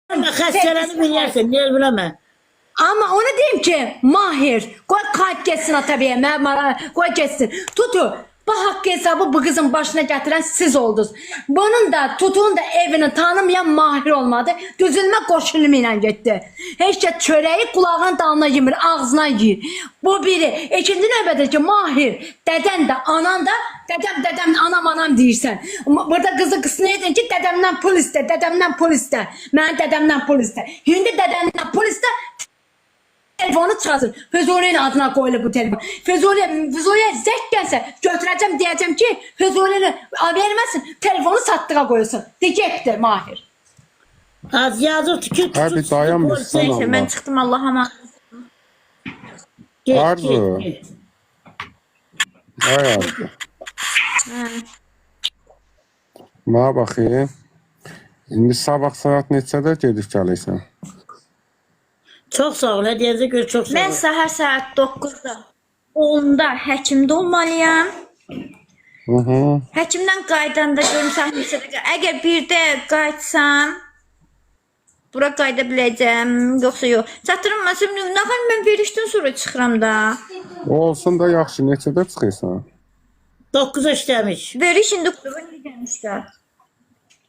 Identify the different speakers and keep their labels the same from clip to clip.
Speaker 1: Xəstələni bilirsən, niyə bilmə?
Speaker 2: Ama onu diyeyim ki Mahir koy kalp geçsin Atabiye koy geçsin. Tutu bu hakkı hesabı bu kızın başına getiren siz oldunuz. Bunun da Tutu'nun da evini tanımayan Mahir olmadı. Düzülme koşuluyla gitti. Hiç de çöreği kulağın dalına yemir, ağzına yiyir. Bu biri. İkinci növbədə ki Mahir, deden de anan da dedem anam deyirsən. Burada kızı kısına edin ki dedemden pul iste, dedemden pul iste. Ben dedemden pul iste. Şimdi dedemden pul iste. Telefonu çalsın. Füzuli'nin adına koyulur bu telefon. Füzuli'ye zek gelse götüreceğim diyeceğim ki Füzuli'ni vermesin. Telefonu sattığa koyulsun. Diyecektir Mahir.
Speaker 1: Az yazır ki
Speaker 3: Abi dayanmışsın
Speaker 2: Neyse
Speaker 3: Allah.
Speaker 2: ben çıktım Allah'a emanet.
Speaker 3: Arzu. Ay Arzu. Bana bakayım. İndi sabah saat neçədə gedib gəlirsən?
Speaker 1: Çok sağ ol. Hediyenize göre çok sağ ol.
Speaker 2: Ben səhər saat 9'da 10'da həkimdə olmalıyam. Həkimdən qaydanda görüm saat neçədə. Əgər birdə qayıtsam bura qayıda biləcəm, yoxsa yox. Çatdırılmasam, nə qədər mən verişdən sonra çıxıram da.
Speaker 3: Olsun da yaxşı, neçədə çıxırsan?
Speaker 1: 9'a işlemiş.
Speaker 2: Veriş indi qurban gəlmişlər.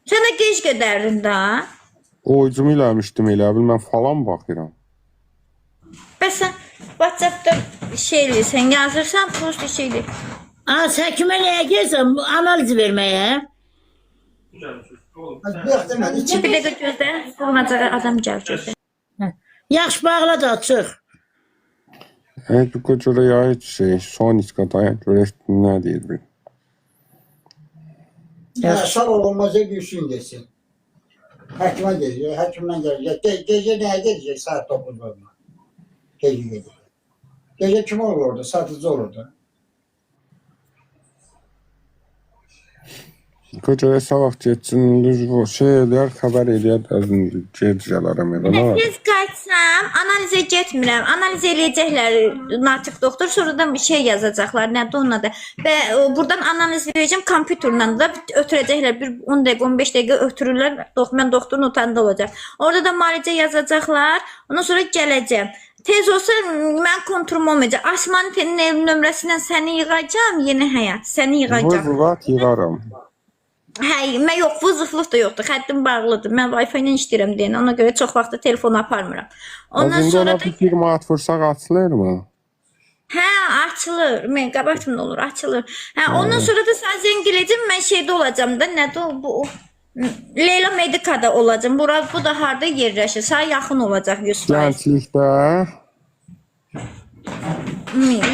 Speaker 2: Sən də gec gedərdin da.
Speaker 3: Oycumu eləmişdim elə bil, mən falan baxıram.
Speaker 2: Bəs sən WhatsApp'da şeyləyirsən, yazırsan, post şeyli.
Speaker 1: Az həkimə nəyə gəlsən? Analiz verməyə.
Speaker 2: Bir dəqiqə gözlə, olacaq adam gəl gözlə.
Speaker 1: Yaxşı bağla da çıx.
Speaker 3: Evet, bu göre ya hiç şey, son iskataya göre ne diyebilirim.
Speaker 4: Ya sağ olmazsa gülsün desin. Həkimə gedir, həkimdən gelir. Gece nəyə gedəcək saat 9'da? Gece gedir. Gece kim olur orada? Satıcı olurdu.
Speaker 3: Kocaya sabah geçsin, düz bu şey eder, haber eder, gedəcələrəm elə, nə var?
Speaker 2: Tez qaçsam, analizə getmirəm. Analiz eləyəcəklər natiq doktor, sonradan bir şey yazacaqlar, nədir onun adı. Və buradan analiz verəcəm, kompüterlə də ötürəcəklər. Bir 10 dəqiqə, 15 dəqiqə ötürürlər, mən doktorun otağında olacaq. Orada da müalicə yazacaqlar, ondan sonra gələcəm. Tez olsa mən kontrolum olmayacaq. Asmanın ev nömrəsindən səni yığacam, yeni həyat, səni yığacam.
Speaker 3: Vızıvat yığaram.
Speaker 2: Hə, mən yox, vızıflıq da yoxdur. Xəttim bağlıdır. Mən Wi-Fi ilə işləyirəm deyən. Ona görə çox vaxt telefonu aparmıram. Ondan
Speaker 3: Azında
Speaker 2: sonra
Speaker 3: ona
Speaker 2: da
Speaker 3: bir firma at vursaq açılır mı?
Speaker 2: hə, açılır. Mən qabaqımda olur, açılır. Hə, ondan sonra da sən zəng eləyəcəm, mən şeydə olacam da. Nədir o bu? Leyla Medikada olacam. Bu da harda yerləşir? Sənə yaxın olacaq 100%.
Speaker 3: Gənclikdə.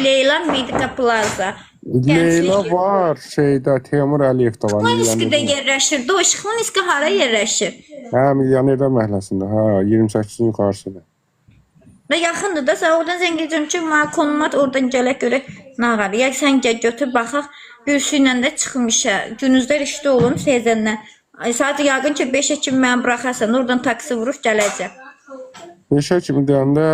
Speaker 2: Leyla Medika Plaza.
Speaker 3: Leyla var, şeydə Teymur Əliyev də var.
Speaker 2: Şıxloniskidə yerləşir. O Şıxloniski hara yerləşir?
Speaker 3: Hə, Milyonerlər məhəlləsində. Hə, 28-in yuxarısıdır.
Speaker 2: Və yaxındır da, sən oradan zəng edəcəm ki, mənə konumat oradan gələk görək nə var. Ya sən gəl götür baxaq, Gülsü ilə də çıxım işə. Günüzlər işdə olun Sezəndən. Saat yaqın ki 5-ə kimi mənə buraxarsan, oradan taksi vurub gələcəm.
Speaker 3: 5-ə kimi deyəndə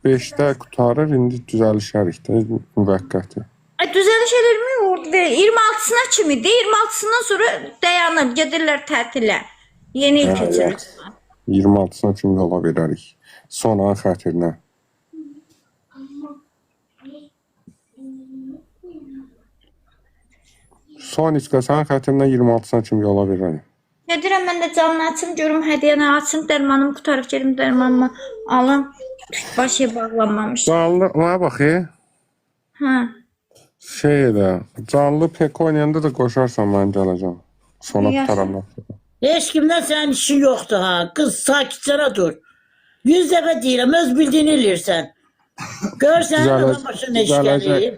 Speaker 3: 5-də qutarır, indi düzəlişərik də, müvəqqəti.
Speaker 2: Düzəliş eləmirmi orada? 26'sına kimi de, 26'sından sonra dayanır, gedirlər tətilə. Yeni il keçirir.
Speaker 3: 26-sına kimi yola verərik. Son an xətirinə. Son içqəsən xətirinə 26-sına kimi yola verərik.
Speaker 2: Gedirəm mən də canını açım, görüm hədiyyəni açım, dərmanımı qutarıb gelim, dərmanımı alım. Başı bağlanmamış.
Speaker 3: Canlı, ona baxı.
Speaker 2: Hə.
Speaker 3: Şeydə, canlı pek oynayanda da qoşarsan mən gələcəm. Sona qutarandan sonra.
Speaker 1: Heç kimdən sənin işin yoxdur ha. Qız sakitcənə dur. 100 dəfə deyirəm, öz bildiyini eləyirsən. Görsən adam başına iş gəlir.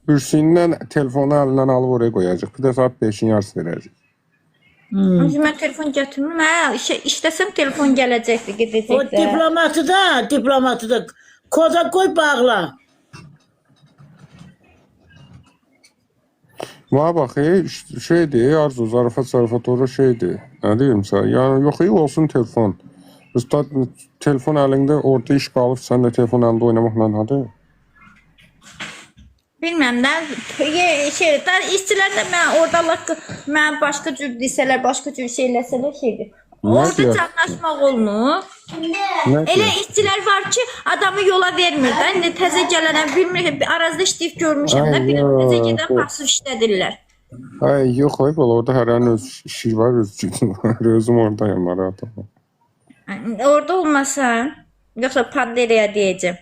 Speaker 3: Hüseynindən telefonu əlindən alıb oraya qoyacaq. Bir də saat 5-in yarısı verəcək.
Speaker 2: Mən telefon gətirmirəm. Hə, işləsəm telefon gələcəkdir,
Speaker 1: O
Speaker 2: gedəcəkdir.
Speaker 1: diplomatı da koda koy bağla.
Speaker 3: Bana bax, şeydir, Arzu, zarafat orada şeydir. Nə deyim sən? Yəni, yox, olsun telefon. Üstad, telefon əlində orada iş qalıb, sən də telefon əlində oynamaqla nədir?
Speaker 2: Bilməm də, işçilər də mən orada mən başqa cür desələr, başqa cür şeyləsələr şeydir. Orada
Speaker 3: diyor?
Speaker 2: canlaşmaq olmur.
Speaker 3: Nə
Speaker 2: Elə
Speaker 3: diyor?
Speaker 2: işçilər var ki, adamı yola vermir də. İndi təzə gələnə bilmir, arazda işləyib görmüşəm də.
Speaker 3: Ay,
Speaker 2: Bir
Speaker 3: yox.
Speaker 2: təzə gedən pasif işlədirlər.
Speaker 3: Ay yok ay bala orada her an öz işi var öz cücü var. Özüm oradayım rahat ol.
Speaker 2: Orada olmasa, yoxsa Panderaya deyəcəm.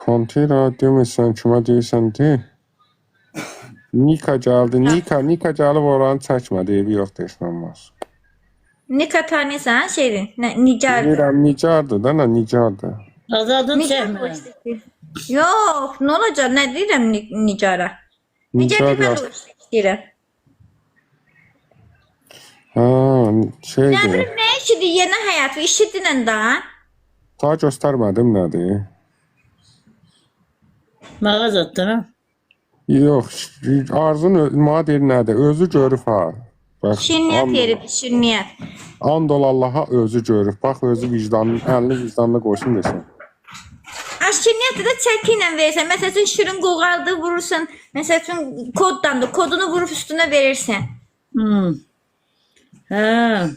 Speaker 3: Pantera demirsən kimə deyirsən de. Nika gəldi. Nika gəlib oranı çəkmədi. Evi yoxdur heç olmaz.
Speaker 2: Nika tanıyırsan Şerin? Nigardır.
Speaker 3: Bilirəm Nicardır da nə Nicardır.
Speaker 1: Azadın
Speaker 2: Nigar
Speaker 1: çəkmə.
Speaker 2: Yox, nə olacaq? Nə deyirəm Nigara? Nigar
Speaker 3: Nicar
Speaker 2: mən
Speaker 3: yaş.
Speaker 2: o istəyirəm.
Speaker 3: Ha
Speaker 2: Nə
Speaker 3: şeydir.
Speaker 2: bilim, nə işidir? Yeni həyatı, işidirən də.
Speaker 3: Ta göstərmədim nədir.
Speaker 1: Mağazatdan ha.
Speaker 3: Yox, Arzun mənə deyir nədir? Özü görüb ha. Bax,
Speaker 2: Şirniyyət yeridir, şirniyyət.
Speaker 3: and ol Allaha özü görüb. Bax özü vicdanlı, əlini vicdanlı qoysun desin.
Speaker 2: Şirniyyəti də çəki ilə verirsən. Məsəl üçün şirin qoğaldı, vurursan. Məsəl üçün koddandır. Kodunu vurub üstünə verirsən.
Speaker 1: Ha.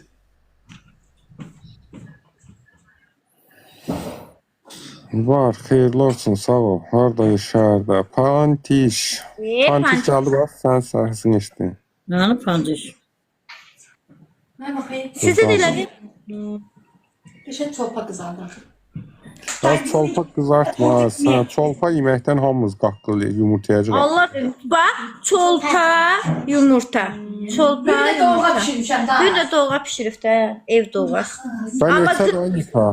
Speaker 3: Var, xeyirli olsun, sağ ol. Harda şəhərdə? Pantiş. Pantiş gəldi bax, sən səhəsini içdin.
Speaker 1: Nanı pandiş.
Speaker 2: Sizə də elədir.
Speaker 5: Bir şey çolpa kızardı.
Speaker 3: Az çolpa qızartma, sən çolpa yeməkdən hamımız qaqqılıyıq, yumurtayacaq.
Speaker 2: Allah bax, çolpa, yumurta. Çolpa,
Speaker 5: Bir de doğğa
Speaker 2: yumurta.
Speaker 5: pişirmişəm daha.
Speaker 2: Bir də doğğa pişirib də, ev doğğası.
Speaker 3: Ben
Speaker 2: Amma
Speaker 3: neçə də Nika?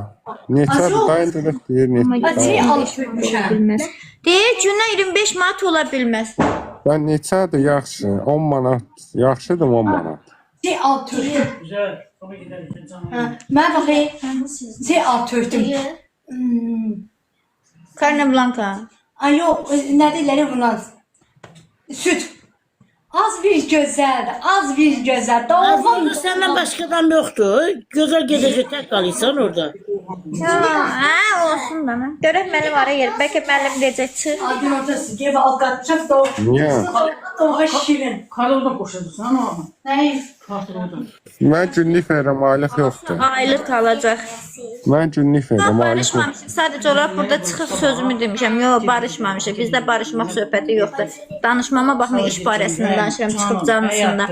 Speaker 3: Neçə də dayandı deyir, neçə
Speaker 5: Şey
Speaker 3: də.
Speaker 5: alıp vermişəm.
Speaker 2: Bilməz. Deyir, günə 25 manat ola bilməz.
Speaker 3: Ben neçədir yaxşı? 10 manat. Yaxşıdır 10 manat.
Speaker 5: Şey alıp törtüm.
Speaker 1: Güzel. Ama gidelim.
Speaker 5: Mən baxayım. Şey alıp törtüm.
Speaker 2: Carne blanca.
Speaker 5: Ay yok, ne deyirlər bundan? Süt. Az bir gözəldir, az bir gözəl.
Speaker 1: Azadın
Speaker 5: Doğum.
Speaker 1: senden başkadan yoktu. Güzel gezecek tek kalıysan orada.
Speaker 2: Hə, olsun bana. Görək müəllim ara yer. Bəlkə müəllim deyəcək çıx.
Speaker 5: Adın ortası gibi alqatmışam doğum.
Speaker 3: Niyə?
Speaker 5: Doğum şirin.
Speaker 6: Karolda boşadırsan ama
Speaker 5: Neyim?
Speaker 6: kartırmadan.
Speaker 3: Mən günlük verirəm, aylıq yoxdur.
Speaker 2: Aylıq alacaq.
Speaker 3: Mən günlük verirəm, aylıq yoxdur.
Speaker 2: Barışmamışıq. Sadəcə olaraq burada çıxıb sözümü demişəm. Yox, barışmamışıq. Bizdə barışmaq söhbəti yoxdur. Danışmama baxma iş barəsində danışıram çıxıb canlısında.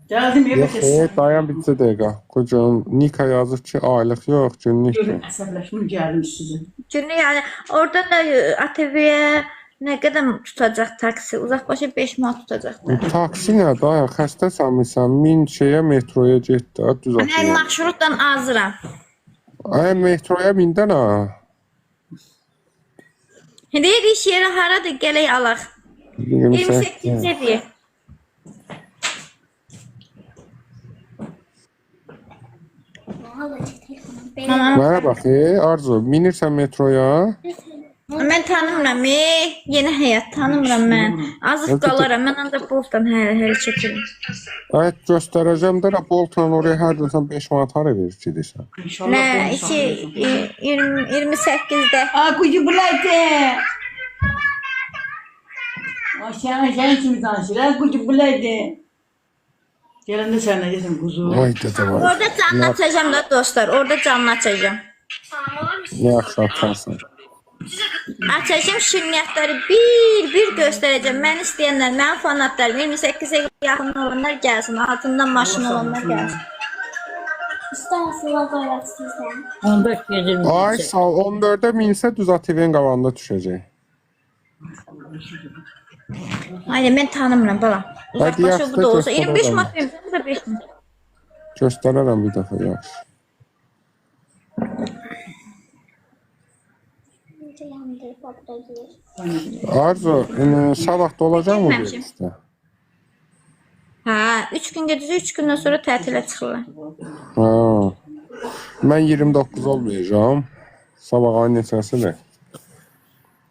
Speaker 6: Geldim eve
Speaker 3: Yox,
Speaker 6: kes.
Speaker 3: dayan bir dəqiqə. Kocam, Nika yazıb ki, aylıq yox, günlükdür.
Speaker 6: Əsəbləşməm gəldim sizə.
Speaker 2: Günlük yəni orada da ATV-yə nə qədər tutacaq taksi? Uzaqbaşı 5 manat tutacaq da.
Speaker 3: Taksi nə dayan, xəstəsənmisən, min şeyə metroya get də, düz
Speaker 2: Mən
Speaker 3: atıyor.
Speaker 2: marşrutdan azıram.
Speaker 3: Ay, metroya mindən ha.
Speaker 2: Deyir iş yeri haradır? Gələk alaq. 28-ci deyir.
Speaker 3: Mənə bax, Arzu, minirsən metroya?
Speaker 2: Mən tanımıram. Yeni həyat tanımıram mən. Azıb qalaram. Mən ancaq boltdan hər çəkirim.
Speaker 3: Ay, göstərəcəm də, Boltla oraya hər dəsən 5 manat hara verir gedirsən.
Speaker 2: Nə, 28-də.
Speaker 6: Aa kucu bulaydı. Sen kimi danışır? Kucu bulaydı. Gelende sen ne diyorsun kuzu?
Speaker 3: Ay, dədə var.
Speaker 2: Orada canlı açacağım da dostlar. Orada canlı açacağım.
Speaker 3: Nə yaxşı atarsın.
Speaker 2: Açacağım şirniyyatları bir göstərəcəm. Mən istəyənlər, mənim fanatlarım 28-ə yaxın olanlar gəlsin. Altından maşın olanlar gəlsin.
Speaker 7: İsterseniz olarak sizden.
Speaker 1: 15 yedirmiş.
Speaker 3: Ay, sağ ol, 14-ə minsə düz ATV-nin qabağında düşəcək.
Speaker 2: Aynen mən tanımıram bala.
Speaker 3: Hadi
Speaker 2: Uzaqbaşı
Speaker 3: yaxşı,
Speaker 2: bu da olsa
Speaker 3: göstər
Speaker 2: 25
Speaker 3: adamı.
Speaker 2: manat verirəm, bu da 5 manat.
Speaker 3: Göstərərəm bir dəfə, yaxşı.
Speaker 7: Yandı fotoğrafı.
Speaker 3: Arzu, sabah da olacaq mı bu
Speaker 2: Bilməmişim.
Speaker 3: işte?
Speaker 2: Hə, 3 gün gedəcək, 3 gündən sonra tətilə çıxırlar.
Speaker 3: Ha. Mən 29 olmayacağım. Sabah ayın neçəsidir?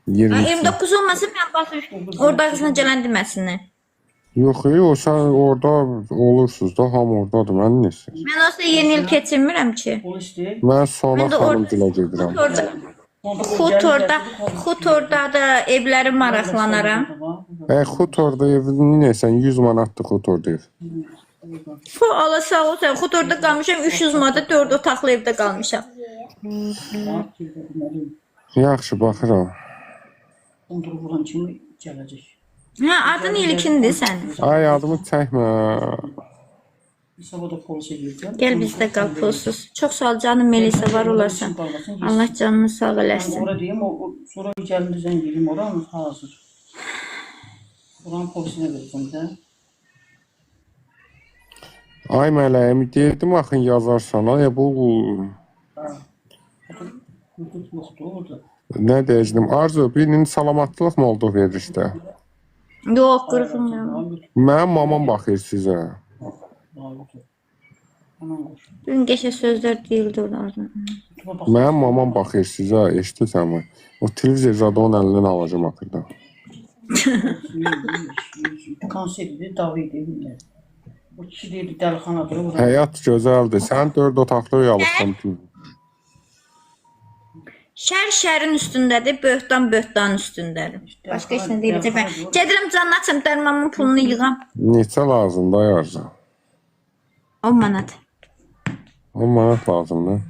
Speaker 3: 20.
Speaker 2: 29 olmasın mən baxır. Orada qızına gələn deməsinlər.
Speaker 3: Yox, o sən orada olursunuz da, ham oradadır, mən nesin?
Speaker 2: Mən olsa yeni il keçirmirəm ki.
Speaker 6: Ol işte.
Speaker 3: Mən sonra
Speaker 2: Mən də
Speaker 3: xanım dilə gedirəm.
Speaker 2: Xutorda da evləri maraqlanaram.
Speaker 3: Xutorda evini nesən? 100 manatdır Xutorda ev.
Speaker 2: Allah sağ ol sen. Xuturda qalmışam 300 manata 4 otaqlı evdə qalmışam.
Speaker 3: Yaxşı, baxıram.
Speaker 6: Onları vuran kimi gələcək.
Speaker 2: Ha, adın ilkindir sənin.
Speaker 3: Ay, adımı çəkmə.
Speaker 6: Sabahda polise girdim.
Speaker 2: Gəl bizdə qal pulsuz. Çox sağ ol canım Melisa var olarsan. Allah canını sağ eləsin.
Speaker 6: Sonra diyeyim, sonra gəlində zəng edeyim, oranın hazır. Oranın polisinə verəcəm də.
Speaker 3: Ay mələyim, deyirdim axın yazarsan. Ay, bu
Speaker 6: Hüdud yoxdur orada.
Speaker 3: nə deyəcəm? Arzu, birinin salamatlıq mı oldu verir işte?
Speaker 2: Yox, qırğım yox.
Speaker 3: Mənim mamam baxır sizə.
Speaker 2: Dün qəşə sözlər deyildi onlardan.
Speaker 3: Mənim mamam baxır sizə, eşitirsən mi? O televizor zadı onun əlindən alacam axırda.
Speaker 6: Konsertdir, Davidi bilmir. O kişi deyirdi, dəlixanadır.
Speaker 3: Həyat gözəldir. Sən 4 otaqlı ev alıbsan.
Speaker 2: Şər şərin üstündədir, böhtan böhtanın üstündədir. Başqa heç nə deyiləcək. Mən gedirəm canını açım, dərmanın pulunu yığam.
Speaker 3: Neçə lazımdır ay Arzu?
Speaker 2: 10 manat.
Speaker 3: 10 manat lazımdır.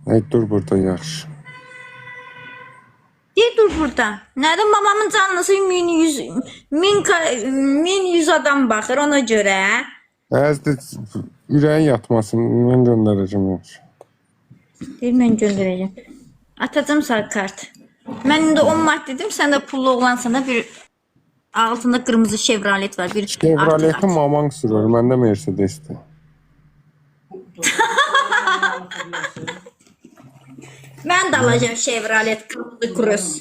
Speaker 3: Ay, dur burada yaxşı.
Speaker 2: Deyir dur burada. Nədir mamamın canlısı 1100 adam baxır ona görə.
Speaker 3: Əzdir, ürəyin yatmasın, mən göndərəcəm yaxşı.
Speaker 2: Deyir mən göndərəcəm. Atacam sağ kart. Mən indi 10 manat dedim, sən də pullu oğlansan da bir altında qırmızı Chevrolet var. Bir
Speaker 3: Chevrolet'in maman sürür, məndə Mercedes'dir.
Speaker 2: Mən də alacağım Chevrolet qırmızı Cruze.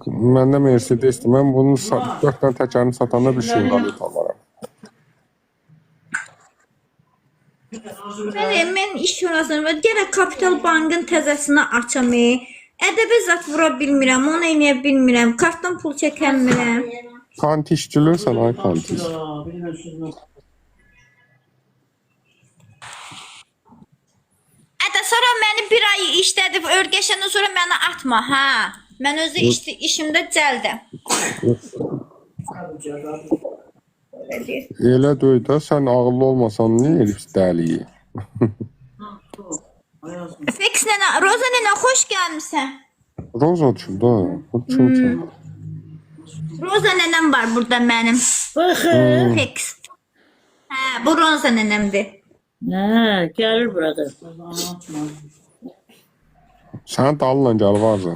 Speaker 3: Məndə Mercedes'dir. Mən bunun 4 dənə təkərini satanda bir Chevrolet alaram.
Speaker 2: Mən iş yönəsəm və gərək Kapital Bankın təzəsini açam. Ədəbi zat vura bilmirəm, onu eləyə bilmirəm, kartdan pul çəkəmirəm.
Speaker 3: Kantişçilirsən ay kantiş.
Speaker 2: Ədə sonra məni bir ay işlədib, örgəşəndən sonra məni atma, hə. Mən özü işimdə cəldim.
Speaker 3: Elə döy də, sən ağıllı olmasan, niyə elif dəliyi?
Speaker 2: Fix nənə, Roza nənə, xoş gəlmişsən.
Speaker 3: Roza da, o kimsə?
Speaker 2: Roza nənəm var burada mənim.
Speaker 1: Baxın.
Speaker 2: Fix. Hə, bu Roza nənəmdir.
Speaker 1: Hə, gəlir burada.
Speaker 3: Sən dalınla gəl varsa.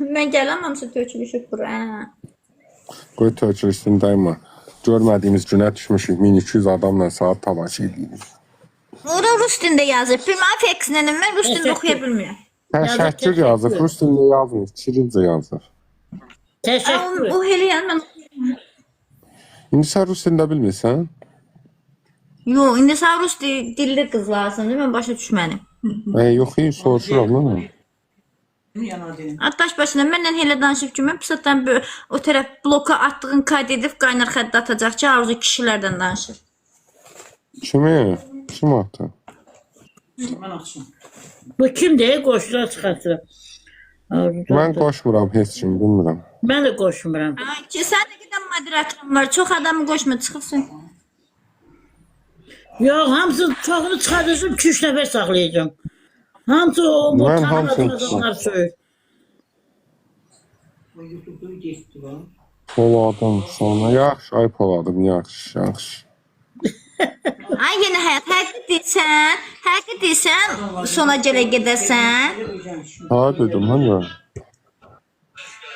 Speaker 2: Mən gələməmsə tökülüşüb bura, hə.
Speaker 3: Qoy tökülüşsün dəymə. Görmədiyimiz günə düşmüşük, 1200 adamla saat tavaşı edirik.
Speaker 2: Ora rus dilində yazır. Mən Fix nənəm, mən rus dilində oxuya bilmirəm.
Speaker 3: Təşəkkür yazır, rus dilində yazmır, Kirilcə yazır.
Speaker 1: Təşəkkür.
Speaker 2: O elə yəni mən...
Speaker 3: İndi sən rus dilində bilmirsən?
Speaker 2: Yox, indi sən rus dilli qız lazımdır, mən başa düşmənim.
Speaker 3: Yox, soruşuram, nə?
Speaker 2: Ataş başına mənlə elə danışıb ki, mən pisatdan o tərəf bloka atdığın kayd edib qaynar xədd atacaq ki, arzu kişilərdən danışır.
Speaker 3: Kimi? Kim atdı?
Speaker 6: Mən açım.
Speaker 1: Bu kimdir? Qoşular çıxartır.
Speaker 3: Mən qoşmuram heç kim, bilmirəm.
Speaker 1: Mən də qoşmuram.
Speaker 2: Ki, sən də gedən moderatörün var, çox adamı qoşma, çıxırsın.
Speaker 1: Yox, hamısını çoxunu çıxartırsın, 2-3 nəfər saxlayacağım. Hamısı o
Speaker 3: Mən
Speaker 1: tanımadığım
Speaker 3: hamısını
Speaker 1: adamlar söyür.
Speaker 3: Poladım sonra, yaxşı, ay Poladım, yaxşı, yaxşı.
Speaker 2: Ay yeni həyat, həqiqi deysən, sona gələ gedəsən.
Speaker 3: Ha, dedim, mən də.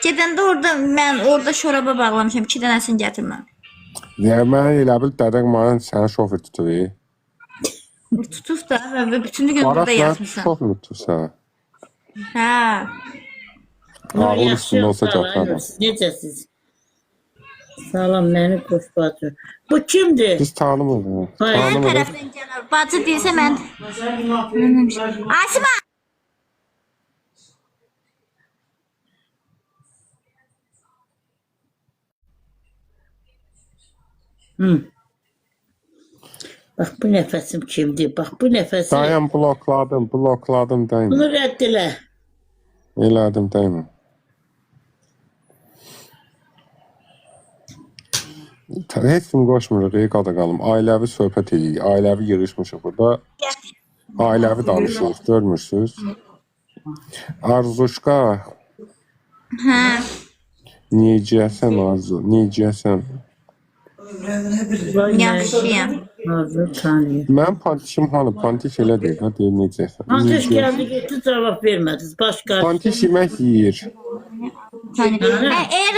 Speaker 2: Gedəndə mən orada şoraba bağlamışam, 2 dənəsini gətirməm.
Speaker 3: Mən elə bil dədək mənə səni şofer tutur.
Speaker 2: Tutub da və bütün gün burada yatmışam.
Speaker 3: Şofer tutur sənə.
Speaker 2: Hə.
Speaker 3: Ağıl üstündə olsa gətirəm.
Speaker 1: Necəsiz? Salam, məni qoş bacı. Bu kimdir?
Speaker 3: Biz tanımırıq.
Speaker 2: Mən tərəfdən gəlir. Bacı deyilsə mən... Asima!
Speaker 1: Bax, bu nəfəsim kimdir? Bax, bu nəfəsim...
Speaker 3: Dayan, blokladım, dayan.
Speaker 1: Bunu rədd elə.
Speaker 3: Elədim, dayan. Heç kim qoşmuruq, qadağalım. Ailəvi söhbət edirik, ailəvi yığışmışıq burada. Ailəvi danışırıq, görmürsünüz? Arzuşka,
Speaker 8: Hə.
Speaker 3: necəsən Arzu, necəsən?
Speaker 8: Yaxşıyam.
Speaker 1: Arzu tanıyır.
Speaker 3: Mənim pantişim hanı? Pantiş elə deyil, ha deyil, necəsən?
Speaker 1: Ateş
Speaker 3: Necə?
Speaker 1: geldi gitti cevap vermediniz. Başka.
Speaker 3: Pantiş yemək yeyir.
Speaker 8: Eğer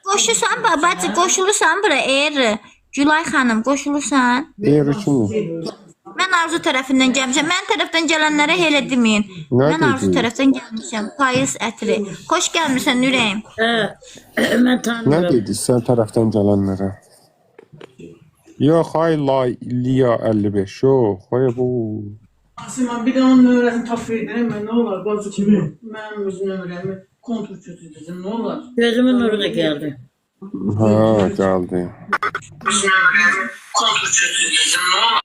Speaker 8: qoşulsan bacı, qoşulursan bura eğer Gülay xanım qoşulursan.
Speaker 3: Eyri kimi?
Speaker 8: Mən Arzu tərəfindən gəlmişəm. Mən tərəfdən gələnlərə elə deməyin.
Speaker 3: Nə
Speaker 8: Mən Arzu
Speaker 3: dedin?
Speaker 8: tərəfdən gəlmişəm. Payız ətri. Xoş gəlmirsən ürəyim.
Speaker 1: Ben
Speaker 3: Nə
Speaker 1: tanıyorum.
Speaker 3: dedik sən tərəfdən gələnlərə? Yox, hay Liya 55, yox, hay bu.
Speaker 6: Asiman bir de onun nömrəsini tap verdin. Mən nə olar? Bacı kimi. Mənim öz nömrəmi kontrol kötüdəcəm. Nə olar?
Speaker 1: Gözümün nuru da geldi.
Speaker 3: Ha, gəldi.
Speaker 6: Kontrol kötüdəcəm. Nə olar?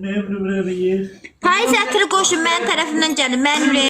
Speaker 6: Nömrə yer.
Speaker 8: Payız ətri qoşun mənim tərəfimdən gəlin. Mən ürəyim.